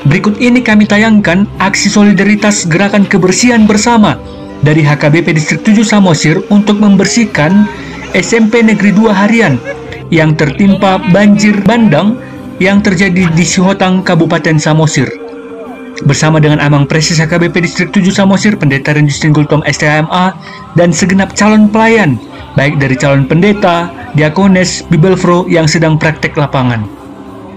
Berikut ini kami tayangkan aksi solidaritas gerakan kebersihan bersama dari HKBP Distrik 7 Samosir untuk membersihkan SMP Negeri 2 Harian yang tertimpa banjir bandang yang terjadi di Sihotang, Kabupaten Samosir. Bersama dengan Amang Presis HKBP Distrik 7 Samosir, Pendeta Justin Gultom STHMA, dan segenap calon pelayan, baik dari calon pendeta, diakones, bibelfro yang sedang praktek lapangan.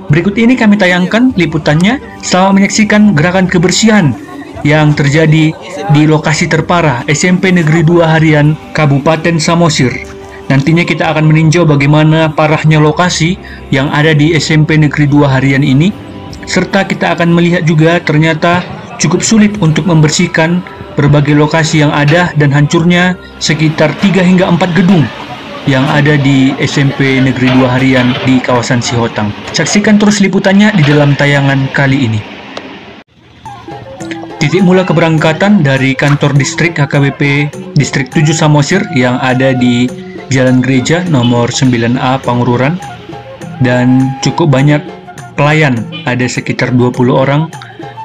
Berikut ini kami tayangkan liputannya selama menyaksikan gerakan kebersihan yang terjadi di lokasi terparah SMP Negeri 2 Harian, Kabupaten Samosir. Nantinya kita akan meninjau bagaimana parahnya lokasi yang ada di SMP Negeri 2 Harian ini, serta kita akan melihat juga ternyata cukup sulit untuk membersihkan berbagai lokasi yang ada dan hancurnya sekitar 3 hingga 4 gedung yang ada di SMP Negeri 2 Harian di kawasan Sihotang. Saksikan terus liputannya di dalam tayangan kali ini. Titik mula keberangkatan dari kantor distrik HKBP Distrik 7 Samosir yang ada di Jalan Gereja nomor 9A Pangururan, dan cukup banyak pelayan, ada sekitar 20 orang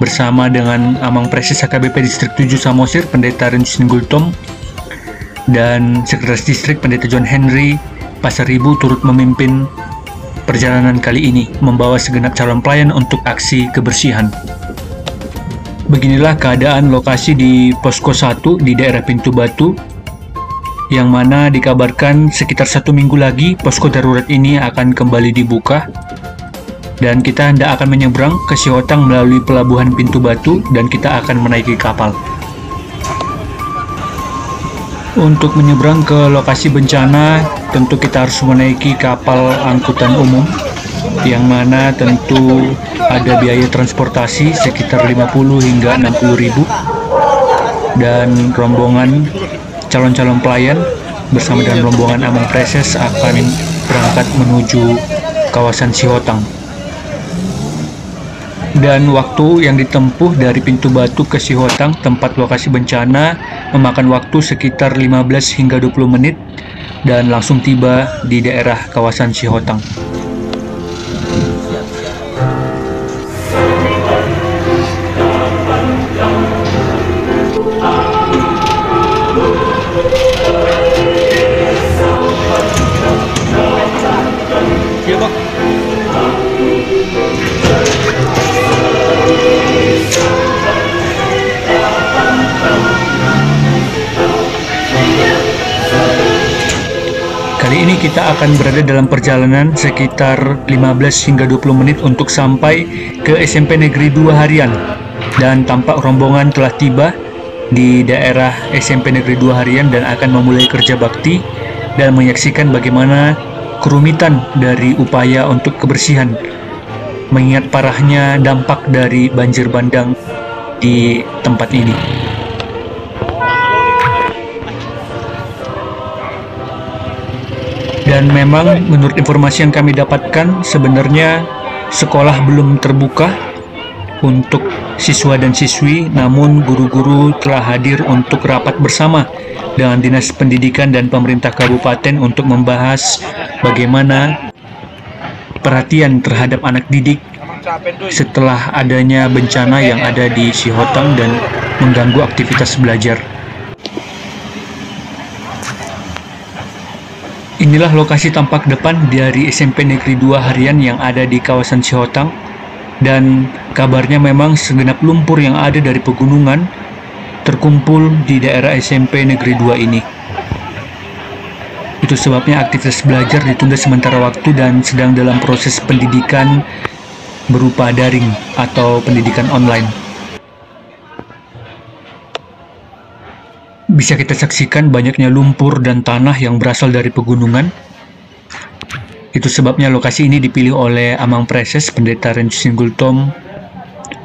bersama dengan Amang Presis HKBP Distrik 7 Samosir, Pendeta Justin Gultom, dan Sekretaris Distrik Pendeta John Henry Pasaribu turut memimpin perjalanan kali ini membawa segenap calon pelayan untuk aksi kebersihan. Beginilah keadaan lokasi di Posko 1 di daerah Pintu Batu, yang mana dikabarkan sekitar 1 minggu lagi posko darurat ini akan kembali dibuka, dan kita hendak akan menyeberang ke Sihotang melalui pelabuhan Pintu Batu dan kita akan menaiki kapal. Untuk menyeberang ke lokasi bencana, tentu kita harus menaiki kapal angkutan umum, yang mana tentu ada biaya transportasi sekitar 50 hingga 60 ribu, dan rombongan calon-calon pelayan bersama dengan rombongan Amang Preses akan berangkat menuju kawasan Sihotang. Dan waktu yang ditempuh dari Pintu Batu ke Sihotang, tempat lokasi bencana, memakan waktu sekitar 15 hingga 20 menit dan langsung tiba di daerah kawasan Sihotang. Kali ini kita akan berada dalam perjalanan sekitar 15 hingga 20 menit untuk sampai ke SMP Negeri 2 Harian, dan tampak rombongan telah tiba di daerah SMP Negeri 2 Harian dan akan memulai kerja bakti dan menyaksikan bagaimana kerumitan dari upaya untuk kebersihan mengingat parahnya dampak dari banjir bandang di tempat ini. Dan memang menurut informasi yang kami dapatkan, sebenarnya sekolah belum terbuka untuk siswa dan siswi, namun guru-guru telah hadir untuk rapat bersama dengan Dinas Pendidikan dan pemerintah kabupaten untuk membahas bagaimana perhatian terhadap anak didik setelah adanya bencana yang ada di Sihotang dan mengganggu aktivitas belajar. Inilah lokasi tampak depan dari SMP Negeri 2 Harian yang ada di kawasan Sihotang, dan kabarnya memang segenap lumpur yang ada dari pegunungan terkumpul di daerah SMP Negeri 2 ini. Itu sebabnya aktivitas belajar ditunda sementara waktu dan sedang dalam proses pendidikan berupa daring atau pendidikan online. Bisa kita saksikan banyaknya lumpur dan tanah yang berasal dari pegunungan. Itu sebabnya lokasi ini dipilih oleh Amang Preses Pendeta Justin Gultom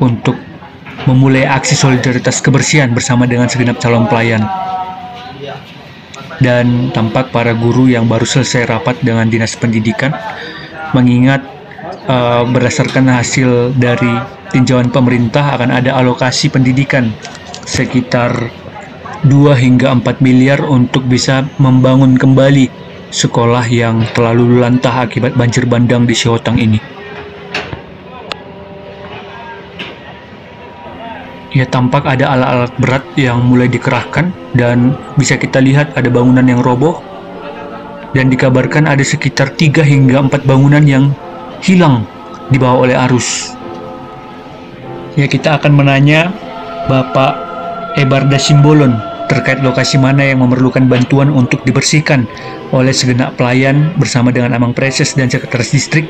untuk memulai aksi solidaritas kebersihan bersama dengan segenap calon pelayan. Dan tampak para guru yang baru selesai rapat dengan Dinas Pendidikan, mengingat berdasarkan hasil dari tinjauan pemerintah akan ada alokasi pendidikan sekitar 2 hingga 4 miliar untuk bisa membangun kembali sekolah yang telah luluh lantah akibat banjir bandang di Sihotang ini. Ya, tampak ada alat-alat berat yang mulai dikerahkan dan bisa kita lihat ada bangunan yang roboh dan dikabarkan ada sekitar 3 hingga 4 bangunan yang hilang dibawa oleh arus. Ya, kita akan menanya Bapak Ebarda Simbolon terkait lokasi mana yang memerlukan bantuan untuk dibersihkan oleh segenap pelayan bersama dengan Amang Preses dan Sekretaris Distrik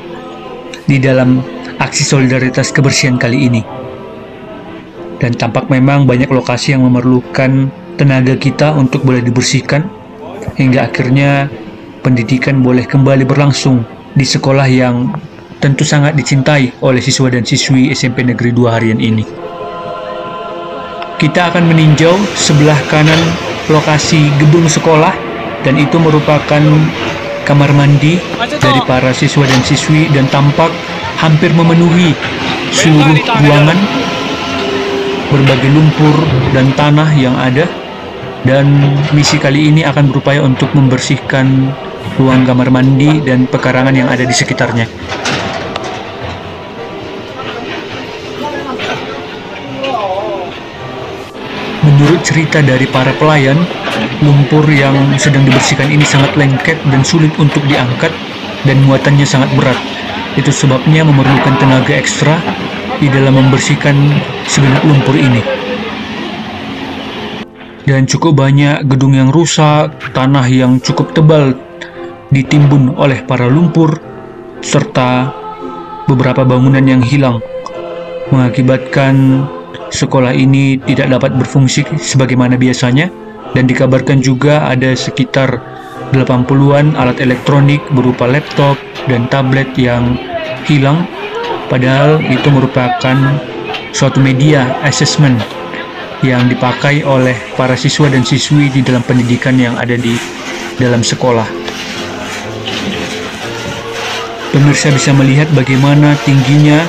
di dalam aksi solidaritas kebersihan kali ini. Dan tampak memang banyak lokasi yang memerlukan tenaga kita untuk boleh dibersihkan hingga akhirnya pendidikan boleh kembali berlangsung di sekolah yang tentu sangat dicintai oleh siswa dan siswi SMP Negeri 2 harian ini. Kita akan meninjau sebelah kanan lokasi gedung sekolah dan itu merupakan kamar mandi dari para siswa dan siswi dan tampak hampir memenuhi seluruh ruangan. Berbagai lumpur dan tanah yang ada, dan misi kali ini akan berupaya untuk membersihkan ruang kamar mandi dan pekarangan yang ada di sekitarnya. Menurut cerita dari para pelayan, lumpur yang sedang dibersihkan ini sangat lengket dan sulit untuk diangkat dan muatannya sangat berat. Itu sebabnya memerlukan tenaga ekstra di dalam membersihkan segenap lumpur ini. Dan cukup banyak gedung yang rusak, tanah yang cukup tebal ditimbun oleh para lumpur, serta beberapa bangunan yang hilang, mengakibatkan sekolah ini tidak dapat berfungsi sebagaimana biasanya. Dan dikabarkan juga ada sekitar 80-an alat elektronik berupa laptop dan tablet yang hilang. Padahal itu merupakan suatu media assessment yang dipakai oleh para siswa dan siswi di dalam pendidikan yang ada di dalam sekolah. Pemirsa bisa melihat bagaimana tingginya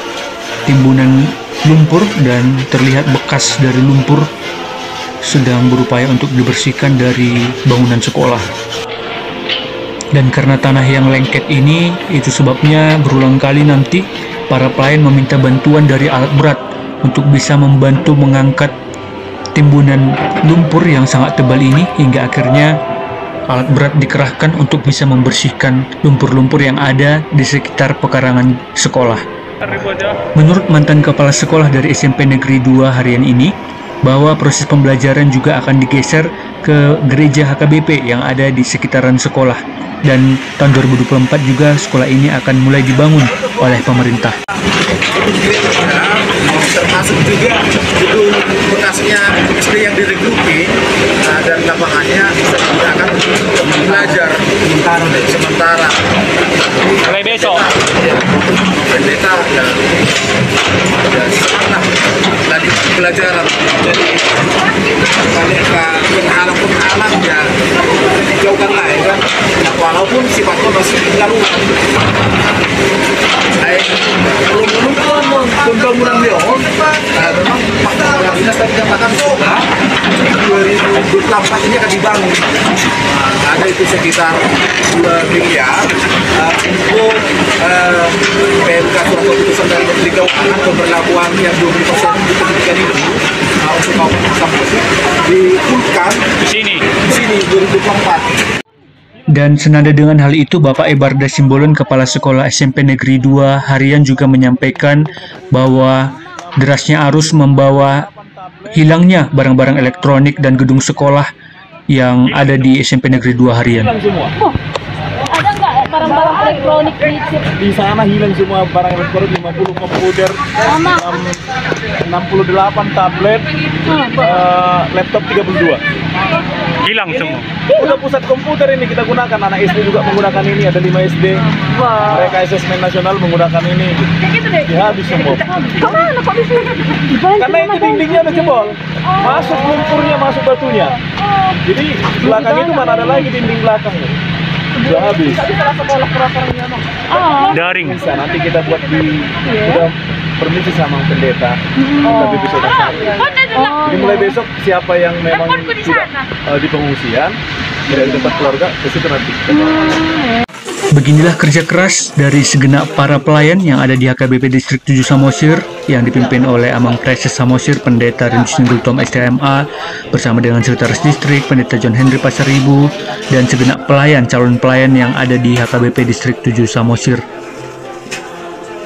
timbunan lumpur dan terlihat bekas dari lumpur sedang berupaya untuk dibersihkan dari bangunan sekolah. Dan karena tanah yang lengket ini, itu sebabnya berulang kali nanti para pelayan meminta bantuan dari alat berat untuk bisa membantu mengangkat timbunan lumpur yang sangat tebal ini hingga akhirnya alat berat dikerahkan untuk bisa membersihkan lumpur-lumpur yang ada di sekitar pekarangan sekolah. Menurut mantan kepala sekolah dari SMP Negeri 2 harian ini, bahwa proses pembelajaran juga akan digeser ke gereja HKBP yang ada di sekitaran sekolah. Dan tahun 2024 juga sekolah ini akan mulai dibangun oleh pemerintah. Termasuk juga gedung bekasnya SD yang direduki dan lapangannya bisa digunakan untuk belajar sementara. Mulai besok. Pendeta dan semangat lanjut pelajaran. Jadi mereka penghalang ya dijauhkan lah ya kan. Walaupun sifatnya masih darurat. Belum pembangunan Leon, memang Pak Kepala Dinas tadi katakan 2024 ini akan dibangun. Ada itu sekitar 2 miliar untuk PMK surat keputusan dari Menteri Keuangan pemberlakuan yang 20% di pendidikan ini untuk Kabupaten Samosir dikulkan di sini 2024. Dan senada dengan hal itu, Bapak Ebarda Simbolon, Kepala Sekolah SMP Negeri 2 harian juga menyampaikan bahwa derasnya arus membawa hilangnya barang-barang elektronik dan gedung sekolah yang ada di SMP Negeri 2 harian. Oh, ada nggak barang-barang elektronik Di sana hilang semua barang elektronik, 50 komputer, 68 tablet, laptop 32. Hilang semua. Udah pusat komputer ini kita gunakan, anak SD juga menggunakan ini, ada 5 SD. Mereka asesmen nasional menggunakan ini. Ya habis semua. Kemana kok bisa? Karena itu dindingnya udah jebol. Masuk lumpurnya, masuk batunya. Jadi belakang itu mana ada lagi dinding belakangnya. Sudah habis. Daring. Bisa nanti kita buat udah permisi sama pendeta. Tapi bisa jadi mulai besok siapa yang memang tidak di pengungsian, tidak di tempat keluarga, ke situ nanti. Beginilah kerja keras dari segenap para pelayan yang ada di HKBP Distrik 7 Samosir yang dipimpin oleh Amang Preses Samosir, Pendeta Rinus Tom STMA bersama dengan Sekretaris Distrik, Pendeta John Henry Pasaribu, dan segenap pelayan, calon pelayan yang ada di HKBP Distrik 7 Samosir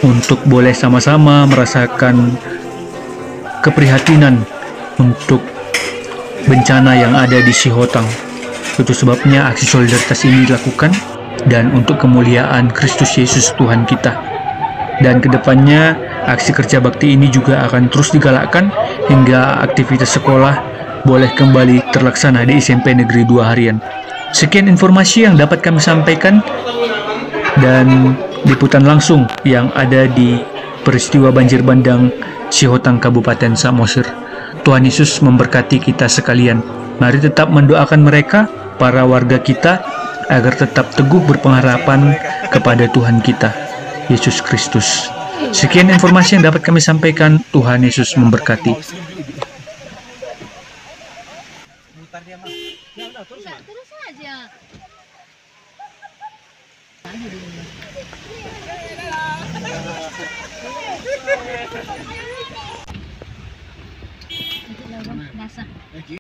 untuk boleh sama-sama merasakan keprihatinan untuk bencana yang ada di Sihotang. Itu sebabnya aksi solidaritas ini dilakukan dan untuk kemuliaan Kristus Yesus Tuhan kita. Dan kedepannya aksi kerja bakti ini juga akan terus digalakkan hingga aktivitas sekolah boleh kembali terlaksana di SMP Negeri 2 Harian. Sekian informasi yang dapat kami sampaikan dan liputan langsung yang ada di peristiwa banjir bandang Sihotang Kabupaten Samosir. Tuhan Yesus memberkati kita sekalian. Mari tetap mendoakan mereka, para warga kita, agar tetap teguh berpengharapan kepada Tuhan kita, Yesus Kristus. Sekian informasi yang dapat kami sampaikan. Tuhan Yesus memberkati. Terus aja. Basah.